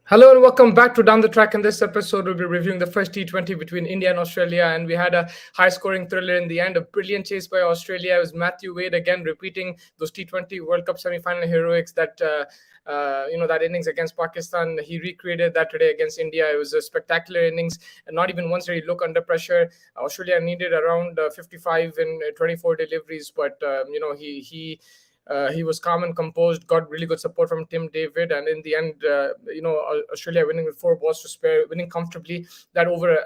Hello and welcome back to Down the Track. In this episode, we'll be reviewing the first T20 between India and Australia. And we had a high-scoring thriller in the end, a brilliant chase by Australia. It was Matthew Wade again repeating those T20 World Cup semi-final heroics that innings against Pakistan. He recreated that today against India. It was a spectacular innings, and not even once did he look under pressure. Australia needed around 55 in 24 deliveries, but he was calm and composed, got really good support from Tim David, and in the end, Australia winning with 4 balls to spare, winning comfortably. That over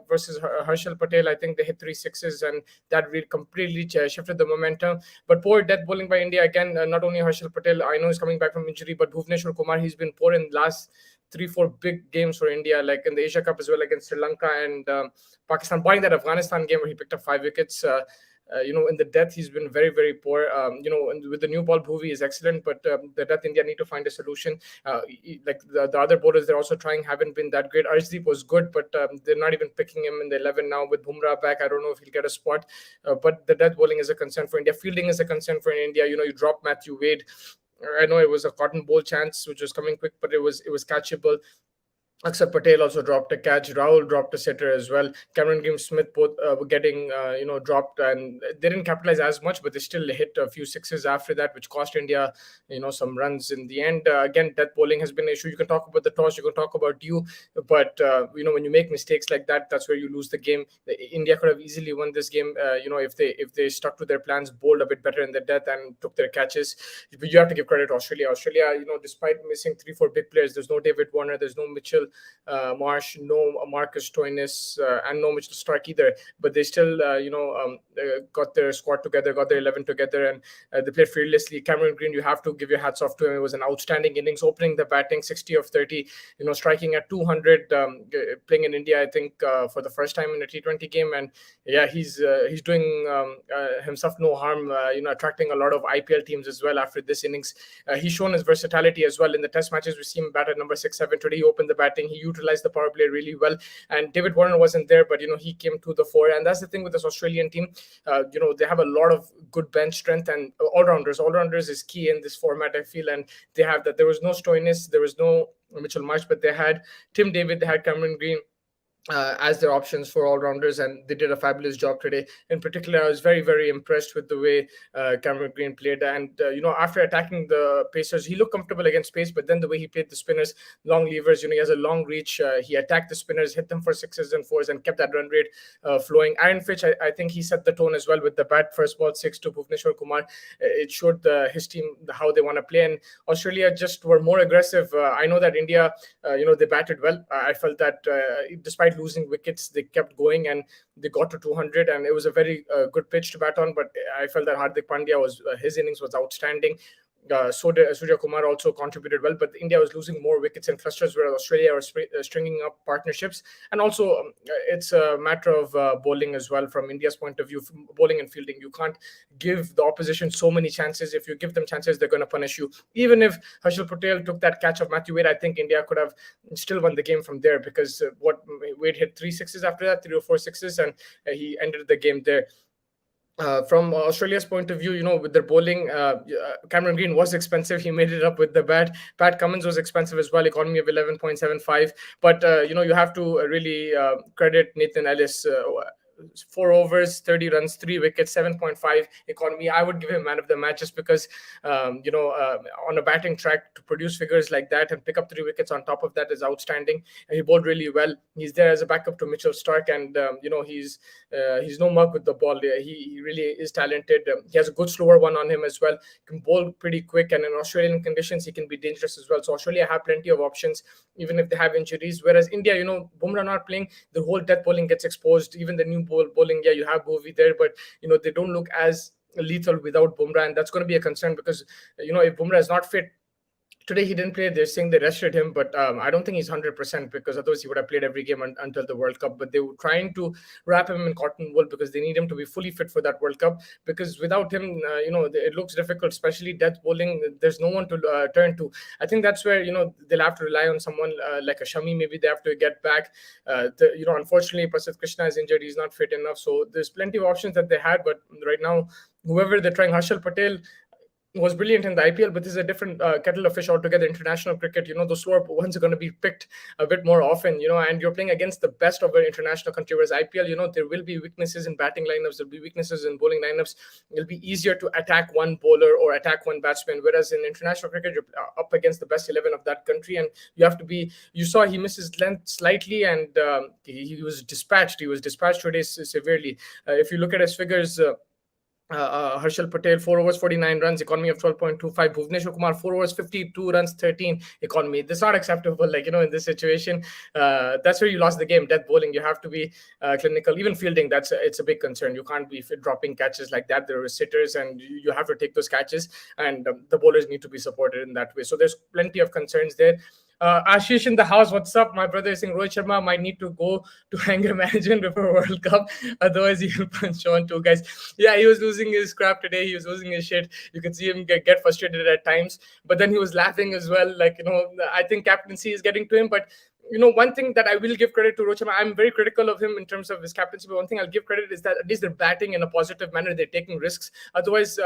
versus Harshal Patel, I think they hit 3 sixes, and that really completely shifted the momentum. But poor death bowling by India again. Not only Harshal Patel, I know he's coming back from injury, but Bhuvneshwar Kumar, he's been poor in last 3-4 big games for India, like in the Asia Cup as well against Sri Lanka and Pakistan, barring that Afghanistan game where he picked up 5 wickets. In the death, he's been very, very poor. And with the new ball, Bhuvi is excellent, but the death, India need to find a solution. Like the other bowlers, they're also trying, haven't been that great. Arshdeep was good, but they're not even picking him in the 11 now. With Bumrah back, I don't know if he'll get a spot. But the death bowling is a concern for India. Fielding is a concern for India. You drop Matthew Wade. I know it was a cotton ball chance, which was coming quick, but it was catchable. Akshar Patel also dropped a catch. Rahul dropped a sitter as well. Cameron Green Smith both were getting dropped, and they didn't capitalize as much, but they still hit a few sixes after that, which cost India some runs in the end. Again, death bowling has been an issue. You can talk about the toss, you can talk about you, but when you make mistakes like that, that's where you lose the game. India could have easily won this game. If they stuck to their plans, bowled a bit better in the death, and took their catches. But you have to give credit to Australia. Australia, despite missing 3-4 big players, there's no David Warner, there's no Mitchell Marsh, no Marcus Stoinis, and no Mitchell Stark either. But they still, got their squad together, got their 11 together, and they played fearlessly. Cameron Green, you have to give your hats off to him. It was an outstanding innings, opening the batting, 60 of 30, striking at 200, playing in India, I think, for the first time in a T20 game. And yeah, he's doing himself no harm, attracting a lot of IPL teams as well after this innings. He's shown his versatility as well in the test matches. We see him bat at number 6-7. Today he opened the batting. He utilized the power play really well, and David Warner wasn't there, but he came to the fore. And that's the thing with this Australian team. They have a lot of good bench strength and all-rounders is key in this format, I feel. And they have that. There was no Stoinis, there was no Mitchell Marsh, but they had Tim David, they had Cameron Green as their options for all-rounders, and they did a fabulous job today. In particular, I was very, very impressed with the way Cameron Green played. And after attacking the Pacers, he looked comfortable against pace, but then the way he played the spinners, long levers, he has a long reach. He attacked the spinners, hit them for sixes and fours, and kept that run rate flowing. Aaron Fitch, I think he set the tone as well with the bat, first ball 6 to Bhuvneshwar Kumar. It showed his team how they want to play, and Australia just were more aggressive. I know that India, they batted well. I felt that despite losing wickets, they kept going, and they got to 200, and it was a very good pitch to bat on. But I felt that Hardik Pandya his innings was outstanding. So did Surya Kumar also contributed well, but India was losing more wickets in clusters, whereas Australia was stringing up partnerships. And also, it's a matter of bowling as well from India's point of view, bowling and fielding. You can't give the opposition so many chances. If you give them chances, they're going to punish you. Even if Harshal Patel took that catch of Matthew Wade, I think India could have still won the game from there, because Wade hit 3 sixes after that, 3 or 4 sixes, and he ended the game there. From Australia's point of view, with their bowling, Cameron Green was expensive. He made it up with the bat. Pat Cummins was expensive as well, economy of 11.75. But, you have to really credit Nathan Ellis. 4 overs, 30 runs, 3 wickets, 7.5 economy. I would give him man of the match, just because, on a batting track to produce figures like that and pick up 3 wickets on top of that is outstanding. And he bowled really well. He's there as a backup to Mitchell Stark, and he's no mug with the ball. He really is talented. He has a good slower one on him as well. He can bowl pretty quick, and in Australian conditions, he can be dangerous as well. So Australia have plenty of options, even if they have injuries. Whereas India, Bumrah not playing, the whole death bowling gets exposed. Even the new bowling, you have Bhuvi there, but they don't look as lethal without Bumrah, and that's going to be a concern, because if Bumrah is not fit. Today he didn't play. They're saying they rested him, but I don't think he's 100%, because otherwise he would have played every game until the World Cup. But they were trying to wrap him in cotton wool, because they need him to be fully fit for that World Cup. Because without him, it looks difficult, especially death bowling. There's no one to turn to. I think that's where they'll have to rely on someone like a Shami. Maybe they have to get back. Unfortunately, Prasidh Krishna is injured. He's not fit enough. So there's plenty of options that they had, but right now, whoever they're trying, Harshal Patel, was brilliant in the IPL, but this is a different kettle of fish altogether. International cricket, those slower ones are going to be picked a bit more often, and you're playing against the best of an international country. Whereas IPL, there will be weaknesses in batting lineups, there'll be weaknesses in bowling lineups. It'll be easier to attack one bowler or attack one batsman. Whereas in international cricket, you're up against the best 11 of that country, and you saw he missed his length slightly, and he was dispatched. He was dispatched today severely. If you look at his figures, Harshal Patel, 4 overs, 49 runs, economy of 12.25. Bhuvneshwar Kumar, 4 overs, 52 runs, 13 economy. This is not acceptable, in this situation. That's where you lost the game. Death bowling, you have to be clinical. Even fielding, it's a big concern. You can't be dropping catches like that. There are sitters, and you have to take those catches, and the bowlers need to be supported in that way. So there's plenty of concerns there. Ashish in the house, what's up? My brother is saying Rohit Sharma might need to go to anger management before World Cup. Otherwise, he'll punch on two guys. Yeah, he was losing his crap today. He was losing his shit. You could see him get frustrated at times. But then he was laughing as well. I think captaincy is getting to him. But one thing that I will give credit to Rohit Sharma, I'm very critical of him in terms of his captaincy, but one thing I'll give credit is that at least they're batting in a positive manner. They're taking risks. Otherwise,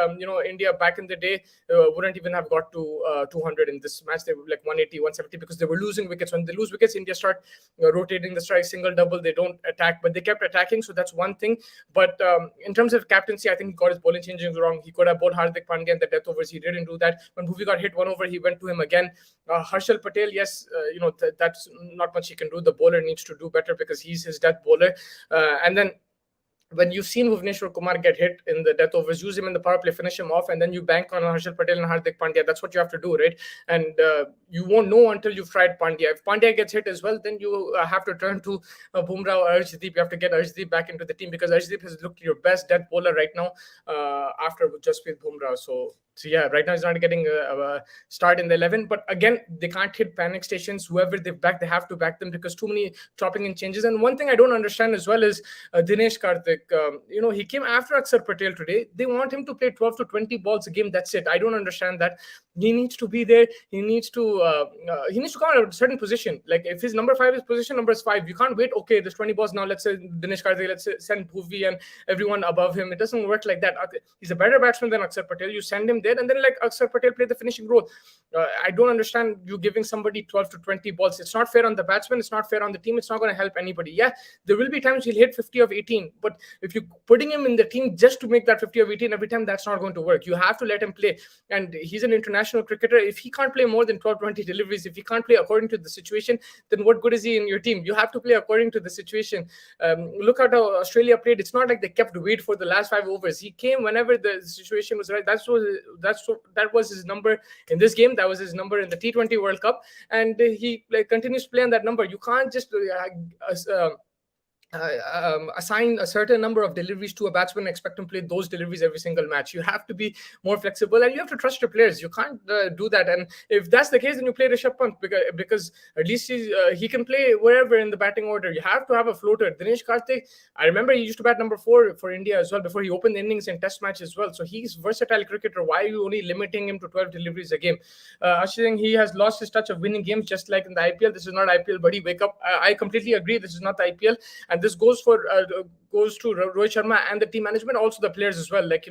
India back in the day wouldn't even have got to 200 in this match. They were like 180, 170 because they were losing wickets. When they lose wickets, India start rotating the strike, single, double. They don't attack, but they kept attacking. So that's one thing. But in terms of captaincy, I think he got his bowling changes wrong. He could have bowled Hardik Pandya in the death overs. He didn't do that. When Bhuvi got hit one over, he went to him again. Harshal Patel, yes, that's not much he can do. The bowler needs to do better because he's his death bowler. And then when you've seen Bhuvneshwar Kumar get hit in the death overs, use him in the power play, finish him off, and then you bank on Harshal Patel and Hardik Pandya. That's what you have to do, right? And you won't know until you've tried Pandya. If Pandya gets hit as well, then you have to turn to Bumrah or Arshdeep. You have to get Arshdeep back into the team because Arshdeep has looked your best death bowler right now after Jasprit Bumrah. So yeah, right now he's not getting a start in the 11. But again, they can't hit panic stations. Whoever they back, they have to back them because too many chopping in changes. And one thing I don't understand as well is Dinesh Karthik. He came after Akshar Patel today. They want him to play 12 to 20 balls a game. That's it. I don't understand that. He needs to be there. He needs to come out of a certain position. Like if his number 5 is position number 5, you can't wait. Okay, there's 20 balls now. Let's say Dinesh Karthik. Let's send Bhuvi and everyone above him. It doesn't work like that. He's a better batsman than Akshar Patel. You send him there, and then like Akshar Patel play the finishing role. I don't understand you giving somebody 12 to 20 balls. It's not fair on the batsman. It's not fair on the team. It's not going to help anybody. Yeah, there will be times he'll hit 50 of 18, but if you're putting him in the team just to make that 50 of 18 every time, that's not going to work. You have to let him play. And he's an international cricketer. If he can't play more than 12, 20 deliveries, if he can't play according to the situation, then what good is he in your team? You have to play according to the situation. Look at how Australia played. It's not like they kept wait for the last 5 overs. He came whenever the situation was right. That was his number in this game. That was his number in the T20 World Cup. And he continues to play on that number. You can't just assign a certain number of deliveries to a batsman and expect him to play those deliveries every single match. You have to be more flexible and you have to trust your players. You can't do that. And if that's the case, then you play Rishabh Pant because at least he can play wherever in the batting order. You have to have a floater. Dinesh Karthik, I remember he used to bat number 4 for India as well before he opened the innings in test match as well. So he's versatile cricketer. Why are you only limiting him to 12 deliveries a game? Ashish, he has lost his touch of winning games just like in the IPL. This is not IPL, buddy. Wake up. I completely agree. This is not the IPL. And this goes to Rohit Sharma and the team management, also the players as well. Like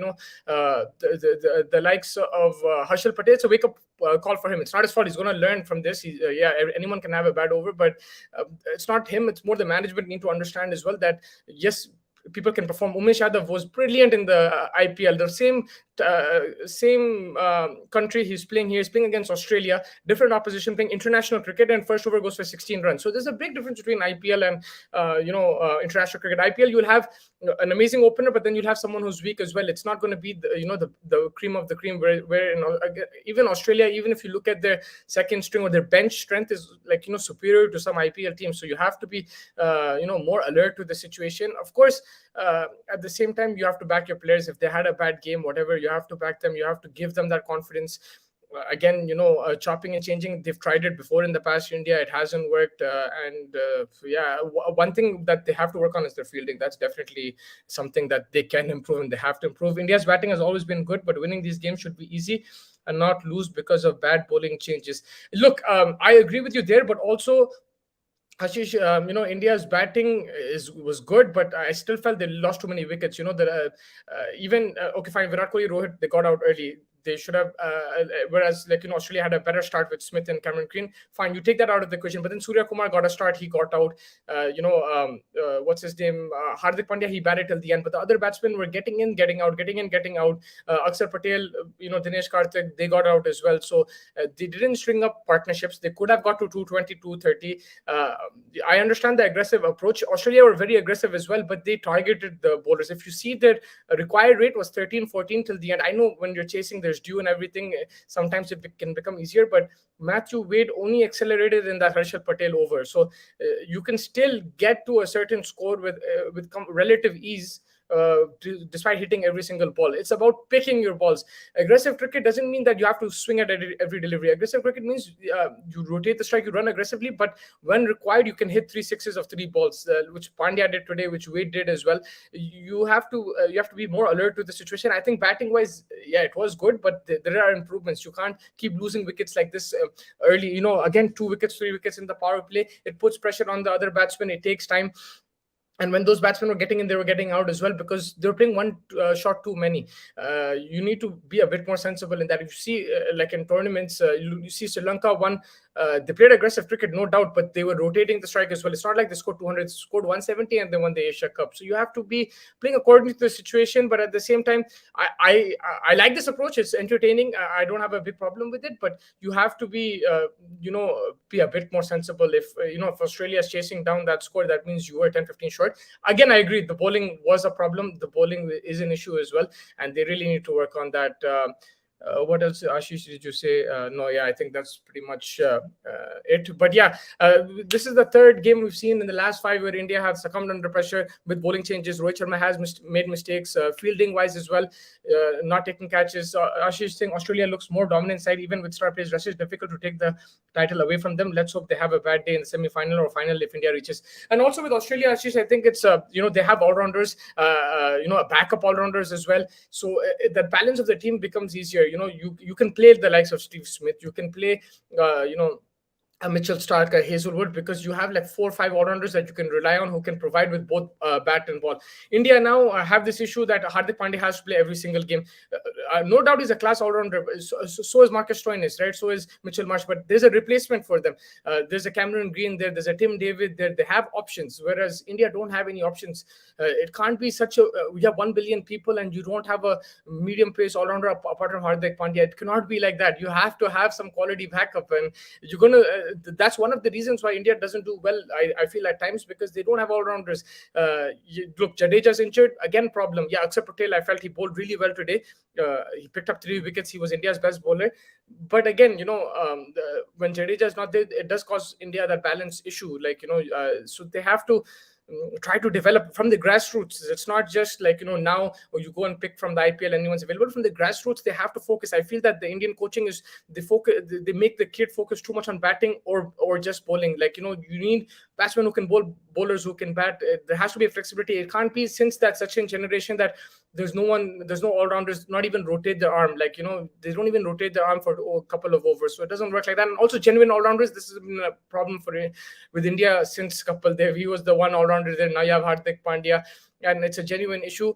the likes of Harshal Patel. It's a wake up call for him. It's not his fault. He's going to learn from this. Anyone can have a bad over, but it's not him. It's more the management need to understand as well that yes, people can perform. Umesh Yadav was brilliant in the IPL. The same country he's playing here. He's playing against Australia, different opposition, playing international cricket, and first over goes for 16 runs. So there's a big difference between IPL and international cricket. IPL, you'll have an amazing opener, but then you'll have someone who's weak as well. It's not going to be the cream of the cream. Where even Australia, even if you look at their second string or their bench strength is superior to some IPL teams. So you have to be more alert to the situation. Of course. At the same time, you have to back your players. If they had a bad game, whatever, you have to back them. You have to give them that confidence. Again, chopping and changing, they've tried it before in the past. India, it hasn't worked. One thing that they have to work on is their fielding. That's definitely something that they can improve and they have to improve. India's batting has always been good, but winning these games should be easy and not lose because of bad bowling changes. Look, I agree with you there, but also Ashish, India's batting was good, but I still felt they lost too many wickets. Even okay, fine, Virat Kohli, Rohit, they got out early. they should have. Whereas, like, Australia had a better start with Smith and Cameron Green. Fine, you take that out of the equation. But then Surya Kumar got a start. He got out. What's his name? Hardik Pandya. He batted till the end. But the other batsmen were getting in, getting out, getting in, getting out. Akshar Patel, Dinesh Karthik, they got out as well. So they didn't string up partnerships. They could have got to 220, 230. I understand the aggressive approach. Australia were very aggressive as well, but they targeted the bowlers. If you see their required rate was 13, 14 till the end. I know when you're chasing, there's due and everything. Sometimes it can become easier, but Matthew Wade only accelerated in that Harshal Patel over. So you can still get to a certain score with relative ease. Despite hitting every single ball, it's about picking your balls. Aggressive cricket doesn't mean that you have to swing at every delivery. Aggressive cricket means you rotate the strike, you run aggressively, but when required, you can hit 3 sixes of 3 balls, which Pandya did today, which Wade did as well. You have to be more alert to the situation. I think batting wise, yeah, it was good, but there are improvements. You can't keep losing wickets like this early. Again, 2 wickets, 3 wickets in the power play. It puts pressure on the other batsmen. It takes time. And when those batsmen were getting in, they were getting out as well because they're playing one shot too many. You need to be a bit more sensible in that. If you see, like in tournaments, you see Sri Lanka won. They played aggressive cricket, no doubt, but they were rotating the strike as well. It's not like they scored 200, scored 170 and they won the Asia Cup. So you have to be playing according to the situation, but at the same time, I like this approach. It's entertaining. I don't have a big problem with it, but you have to be, be a bit more sensible. If Australia is chasing down that score, that means you were 10, 15 short. Again, I agree. The bowling was a problem. The bowling is an issue as well, and they really need to work on that. What else, Ashish, did you say? No, yeah, I think that's pretty much it. But yeah, this is the third game we've seen in the last 5 where India have succumbed under pressure with bowling changes. Rohit Sharma has made mistakes, fielding-wise as well, not taking catches. Ashish saying Australia looks more dominant side, even with star players. Russia is difficult to take the title away from them. Let's hope they have a bad day in the semi-final or final if India reaches. And also with Australia, Ashish, I think it's they have all-rounders, a backup all-rounders as well. So the balance of the team becomes easier. You can play the likes of Steve Smith. You can play, a Mitchell Stark, a Hazelwood, because you have like 4 or 5 all-rounders that you can rely on who can provide with both bat and ball. India now have this issue that Hardik Pandya has to play every single game. No doubt he's a class all-rounder. So is Marcus Stoinis, right? So is Mitchell Marsh. But there's a replacement for them. There's a Cameron Green there. There's a Tim David there. They have options, whereas India don't have any options. It can't be such a... we have 1 billion people and you don't have a medium pace all-rounder apart from Hardik Pandya. It cannot be like that. You have to have some quality backup, and you're going to... that's one of the reasons why India doesn't do well, I feel at times, because they don't have all-rounders. Look, Jadeja's injured, again, problem. Yeah, Akshar Patel, I felt he bowled really well today. He picked up 3 wickets. He was India's best bowler. But again, when Jadeja is not there, it does cause India that balance issue. So they have to try to develop from the grassroots. It's not just like now, or you go and pick from the IPL, anyone's available. From the grassroots, they have to focus. I feel that the Indian coaching is they make the kid focus too much on batting or just bowling. You need batsmen who can bowl, bowlers who can bat. There has to be a flexibility. It can't be, since that Sachin generation, that there's no all-rounders, not even rotate their arm. They don't even rotate their arm for a couple of overs. So it doesn't work like that. And also genuine all-rounders, this has been a problem with India since couple there. He was the one all-rounder there. Now you have Hardik Pandya, and it's a genuine issue.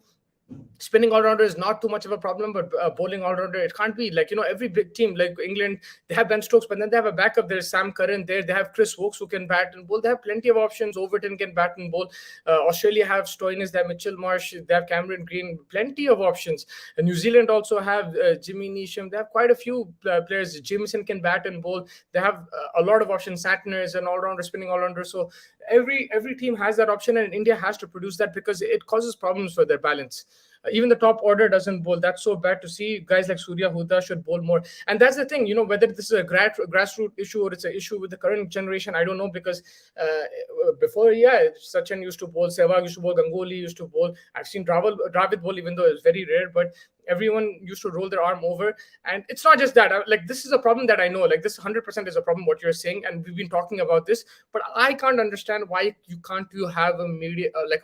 Spinning all-rounder is not too much of a problem, but bowling all-rounder, it can't be. Every big team, like England, they have Ben Stokes, but then they have a backup. There's Sam Curran there. They have Chris Wokes who can bat and bowl. They have plenty of options. Overton can bat and bowl. Australia have Stoinis, they have Mitchell Marsh, they have Cameron Green, plenty of options. And New Zealand also have Jimmy Neesham. They have quite a few players. Jameson can bat and bowl. They have a lot of options. Satner is an all-rounder, spinning all-rounder. So every team has that option, and India has to produce that because it causes problems for their balance. Even the top order doesn't bowl. That's so bad to see. Guys like Surya Huda should bowl more. And that's the thing, whether this is a grassroots issue or it's an issue with the current generation, I don't know, because before, Sachin used to bowl, Sehwag used to bowl, Ganguly used to bowl. I've seen Dravid bowl, even though it's very rare, but everyone used to roll their arm over. And it's not just that. This is a problem that I know. This 100% is a problem, what you're saying. And we've been talking about this. But I can't understand why you can't have a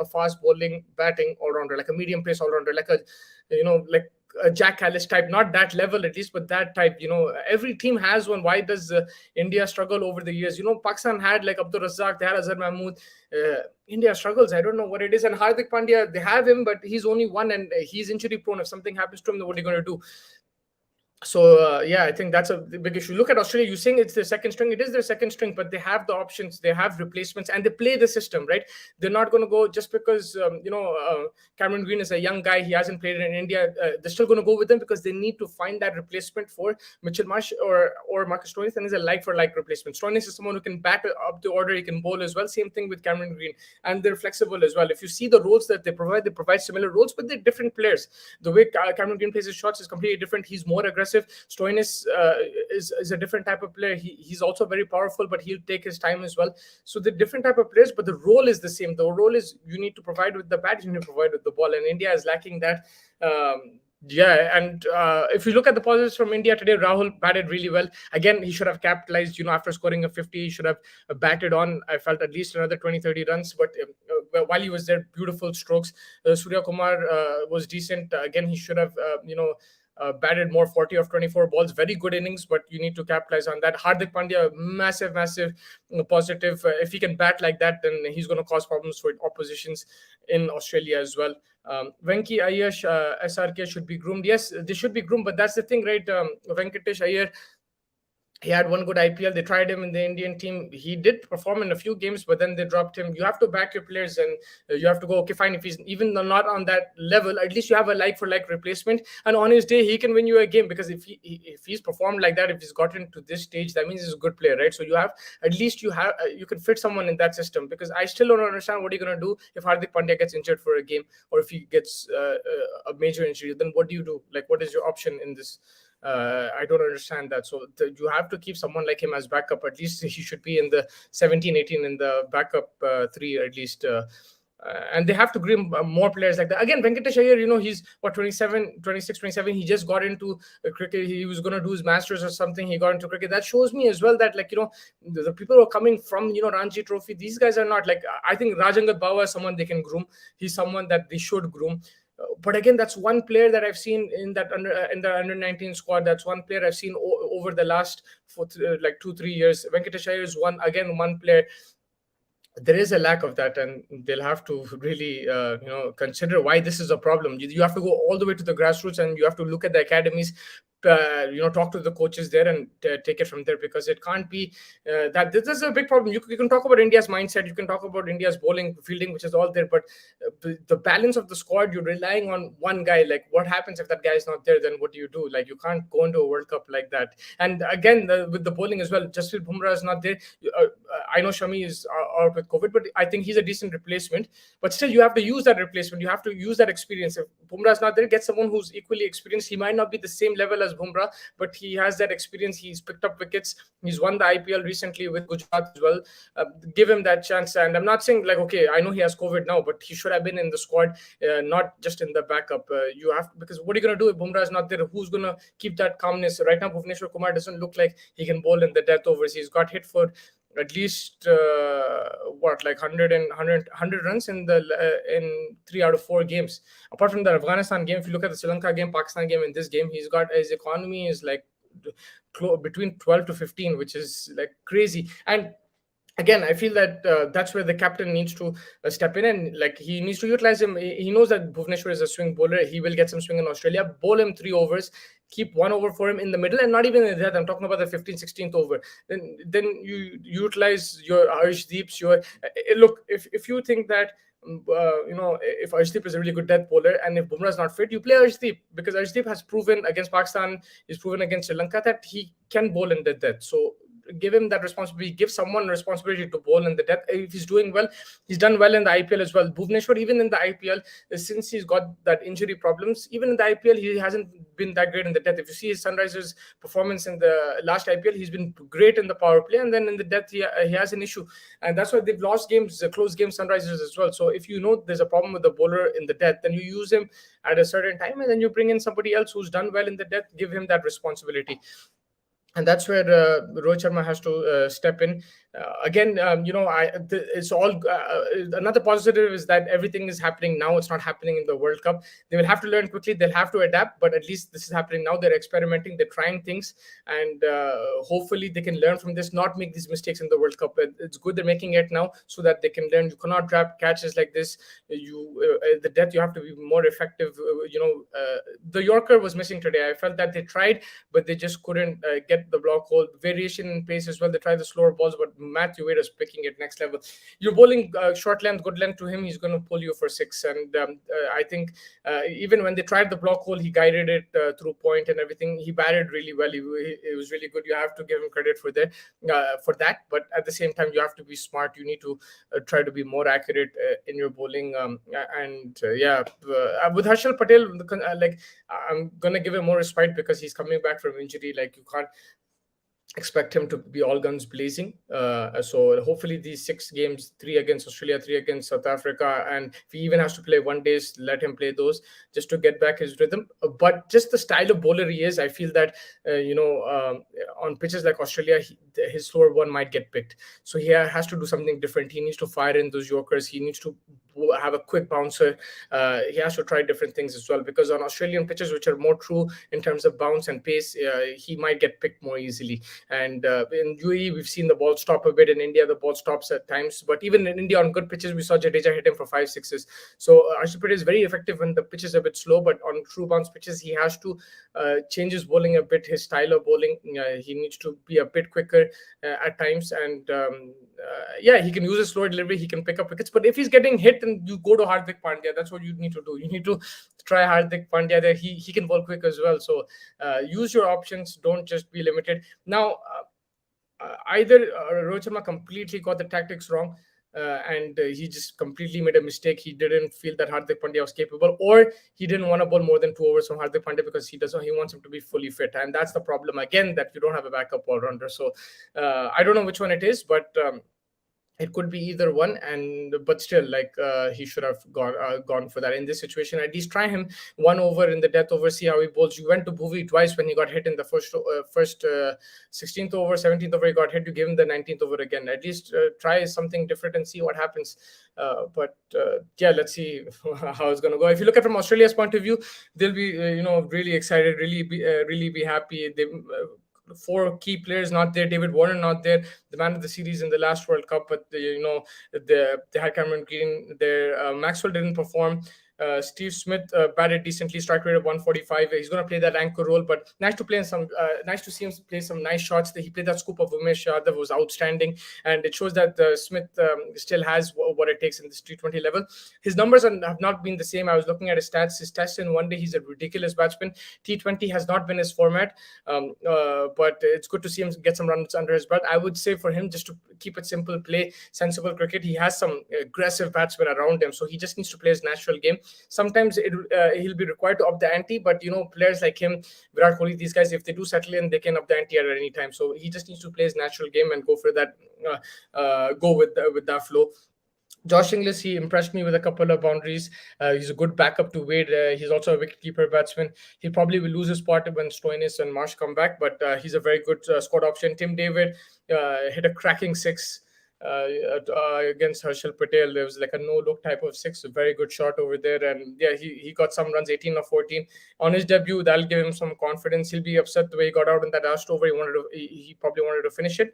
a fast bowling, batting all-rounder, like a medium pace all-rounder, like a Jack Callis type, not that level at least, but that type. Every team has one. Why does India struggle over the years? Pakistan had like Abdul Razzaq, they had Azhar Mahmood. India struggles. I don't know what it is. And Hardik Pandya, they have him, but he's only one and he's injury prone. If something happens to him, then what are you going to do? So yeah, I think that's a big issue. Look at Australia. You saying it's their second string. It is their second string, but they have the options, they have replacements, and they play the system, right? They're not going to go just because Cameron Green is a young guy. He hasn't played in India. They're still going to go with them because they need to find that replacement for Mitchell Marsh or Marcus Stoinis, and is a like for like replacement. Stoinis is someone who can bat up the order. He can bowl as well. Same thing with Cameron Green, and they're flexible as well. If you see the roles that they provide similar roles, but they're different players. The way Cameron Green plays his shots is completely different. He's more aggressive. Stoinis is a different type of player. He's also very powerful, but he'll take his time as well. So the different type of players, but the role is the same. The role is you need to provide with the bat, you need to provide with the ball, and India is lacking that. Yeah, and if you look at the positives from India today, Rahul batted really well. Again, he should have capitalized. After scoring a 50, he should have batted on. I felt at least another 20, 30 runs. But while he was there, beautiful strokes. Surya Kumar was decent. Again, he should have, batted more, 40 of 24 balls. Very good innings, but you need to capitalize on that. Hardik Pandya, massive, massive positive. If he can bat like that, then he's going to cause problems for oppositions in Australia as well. Venki Iyer, SRK should be groomed. Yes, they should be groomed, but that's the thing, right? Venkatesh Iyer, he had one good IPL. They tried him in the Indian team. He did perform in a few games, but then they dropped him. You have to back your players, and you have to go, okay, fine. If he's even not on that level, at least you have a like for like replacement. And on his day, he can win you a game, because if he's performed like that, if he's gotten to this stage, that means he's a good player, right? So you have, at least you can fit someone in that system. Because I still don't understand what you're gonna do if Hardik Pandya gets injured for a game, or if he gets a major injury. Then what do you do? Like, what is your option in this? I don't understand that. So you have to keep someone like him as backup. At least he should be in the 17, 18 in the backup three at least. And they have to groom more players like that. Again, Venkatesh Iyer, he's what, 27, 26, 27. He just got into cricket. He was going to do his masters or something. He got into cricket. That shows me as well that, like, the people who are coming from, Ranji Trophy, these guys are not like, I think Rajangat Bawa is someone they can groom. He's someone that they should groom. But again, that's one player that I've seen in the under 19 squad. That's one player I've seen over the last like 2-3 years. Venkatesh Iyer is one player. There is a lack of that, and they'll have to really consider why this is a problem. You have to go all the way to the grassroots, and you have to look at the academies, talk to the coaches there, and take it from there, because it can't be that this is a big problem. You can talk about India's mindset, you can talk about India's bowling, fielding, which is all there, but the balance of the squad, you're relying on one guy. Like, what happens if that guy is not there? Then what do you do? Like, you can't go into a World Cup like that. And again, with the bowling as well, Jasprit Bumrah is not there. I know Shami is out with COVID, but I think he's a decent replacement. But still, you have to use that replacement. You have to use that experience. If Bumrah is not there, get someone who's equally experienced. He might not be the same level as Bumrah, but he has that experience. He's picked up wickets. He's won the IPL recently with Gujarat as well. Give him that chance. And I'm not saying, like, okay, I know he has COVID now, but he should have been in the squad, not just in the backup. You have, because what are you going to do if Bumrah is not there? Who's going to keep that calmness? Right now, Bhuvneshwar Kumar doesn't look like he can bowl in the death overs. He's got hit for at least 100 runs in 3 out of 4 games. Apart from the Afghanistan game, if you look at the Sri Lanka game, Pakistan game, in this game, he's got, his economy is like between 12 to 15, which is like crazy. And again, I feel that that's where the captain needs to step in, and like, he needs to utilize him. He knows that Bhuvneshwar is a swing bowler. He will get some swing in Australia. Bowl him 3 overs, keep 1 over for him in the middle, and not even in that. I'm talking about the 15th, 16th over. Then you utilize your Arshdeeps. Look, if you think that if Arshdeep is a really good death bowler, and if Bumrah is not fit, you play Arshdeep, because Arshdeep has proven against Pakistan, he's proven against Sri Lanka that he can bowl in the death. So give him that responsibility. Give someone responsibility to bowl in the death. If he's doing well, he's done well in the IPL as well. Bhuvneshwar, even in the IPL, since he's got that injury problems, even in the IPL, he hasn't been that great in the death. If you see his Sunrisers performance in the last IPL, he's been great in the power play, and then in the death, he has an issue, and that's why they've lost games, close games, Sunrisers as well. So if you know there's a problem with the bowler in the death, then you use him at a certain time, and then you bring in somebody else who's done well in the death. Give him that responsibility. and that's where Rohit Sharma has to step in. Again, it's all another positive is that everything is happening now. It's not happening in the World Cup. They will have to learn quickly. They'll have to adapt, but at least this is happening now. They're experimenting. They're trying things, and hopefully they can learn from this. Not make these mistakes in the World Cup. It's good they're making it now so that they can learn. You cannot drop catches like this. The death. You have to be more effective. The Yorker was missing today. I felt that they tried, but they just couldn't get the block hold. Variation in pace as well. They tried the slower balls, but Matthew Wade is picking it next level. You're bowling short length, good length to him. He's going to pull you for six. And I think even when they tried the block hole, he guided it through point and everything. He batted really well. It was really good. You have to give him credit for that. But at the same time, you have to be smart. You need to try to be more accurate in your bowling. With Harshal Patel, I'm gonna give him more respite because he's coming back from injury. Like, you can't expect him to be all guns blazing. So hopefully these 6 games, 3 against Australia, 3 against South Africa, and if he even has to play one days, let him play those just to get back his rhythm. But just the style of bowler he is, I feel that on pitches like Australia, his slower one might get picked. So he has to do something different. He needs to fire in those Yorkers. He needs to have a quick bouncer. He has to try different things as well, because on Australian pitches, which are more true in terms of bounce and pace, he might get picked more easily. And in UAE, we've seen the ball stop a bit. In India, the ball stops at times. But even in India, on good pitches, we saw Jadeja hit him for 5 sixes. So Harshal Patel is very effective when the pitch is a bit slow. But on true bounce pitches, he has to change his bowling a bit, his style of bowling. He needs to be a bit quicker at times. And he can use a slower delivery. He can pick up wickets. But if he's getting hit, and you go to Hardik Pandya, that's what you need to do. You need to try Hardik Pandya there. He can bowl quick as well. So use your options. Don't just be limited. Now, either Rohit Sharma completely got the tactics wrong, and he just completely made a mistake. He didn't feel that Hardik Pandya was capable, or he didn't want to bowl more than 2 overs from Hardik Pandya because he wants him to be fully fit, and that's the problem again, that you don't have a backup all-rounder. So I don't know which one it is, but it could be either one, but still, he should have gone for that in this situation. At least try him 1 over in the death over, see how he bowls. You went to Bhuvi twice when he got hit in the first 16th over, 17th over he got hit. You give him the 19th over again. At least try something different and see what happens. Let's see how it's going to go. If you look at from Australia's point of view, they'll be really excited, really be happy. They 4 key players not there. David Warner not there, the man of the series in the last World Cup. But they had Cameron Green there. Maxwell didn't perform. Steve Smith batted decently, strike rate of 145. He's going to play that anchor role, but nice to see him play some nice shots. He played that scoop of Umesh Yadav, was outstanding, and it shows that Smith still has what it takes in this T20 level. His numbers have not been the same. I was looking at his stats. His tests in one day, he's a ridiculous batsman. T20 has not been his format, but it's good to see him get some runs under his belt. I would say for him, just to keep it simple, play sensible cricket. He has some aggressive batsmen around him, so he just needs to play his natural game. Sometimes he'll be required to up the ante, but players like him, Virat Kohli, these guys, if they do settle in, they can up the ante at any time. So he just needs to play his natural game and go for that, go with that flow. Josh Inglis, he impressed me with a couple of boundaries. He's a good backup to Wade. He's also a wicketkeeper batsman. He probably will lose his spot when Stoinis and Marsh come back, but he's a very good squad option. Tim David hit a cracking 6 against Harshal Patel. There was like a no-look type of 6, a very good shot over there. And he got some runs, 18 or 14. On his debut, that'll give him some confidence. He'll be upset the way he got out in that last over. He probably wanted to finish it.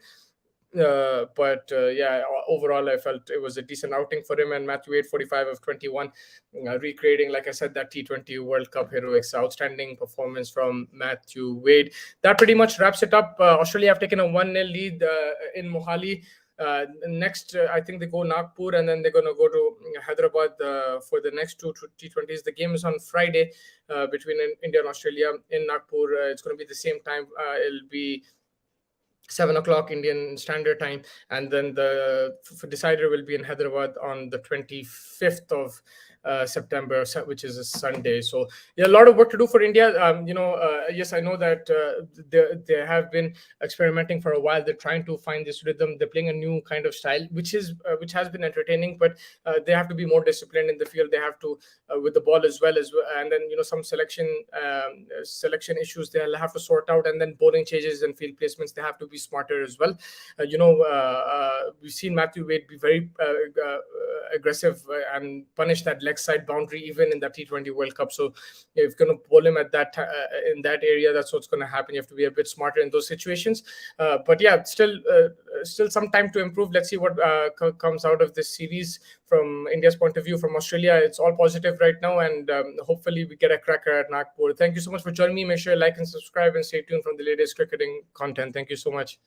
Overall, I felt it was a decent outing for him. And Matthew Wade, 45 of 21, recreating, like I said, that T20 World Cup heroics. Outstanding performance from Matthew Wade. That pretty much wraps it up. Australia have taken a 1-0 lead in Mohali. Next, I think they go Nagpur, and then they're going to go to Hyderabad for the next 2 T20s. The game is on Friday between India and Australia in Nagpur. It's going to be the same time. It'll be 7 o'clock Indian Standard Time, and then the decider will be in Hyderabad on the 25th of September, which is a Sunday. So yeah, a lot of work to do for India. Yes, I know that they have been experimenting for a while. They're trying to find this rhythm. They're playing a new kind of style, which has been entertaining, but they have to be more disciplined in the field. They have to with the ball as well, and then some selection issues they'll have to sort out, and then bowling changes and field placements they have to be smarter as well. We've seen Matthew Wade be very aggressive and punish that leg side boundary even in the T20 World Cup. So if you're going to bowl him at that in that area, that's what's going to happen. You have to be a bit smarter in those situations. But yeah, still some time to improve. Let's see what comes out of this series from India's point of view. From Australia, it's all positive right now, and hopefully we get a cracker at Nagpur. Thank you so much for joining me. Make sure you like and subscribe and stay tuned for the latest cricketing content. Thank you so much.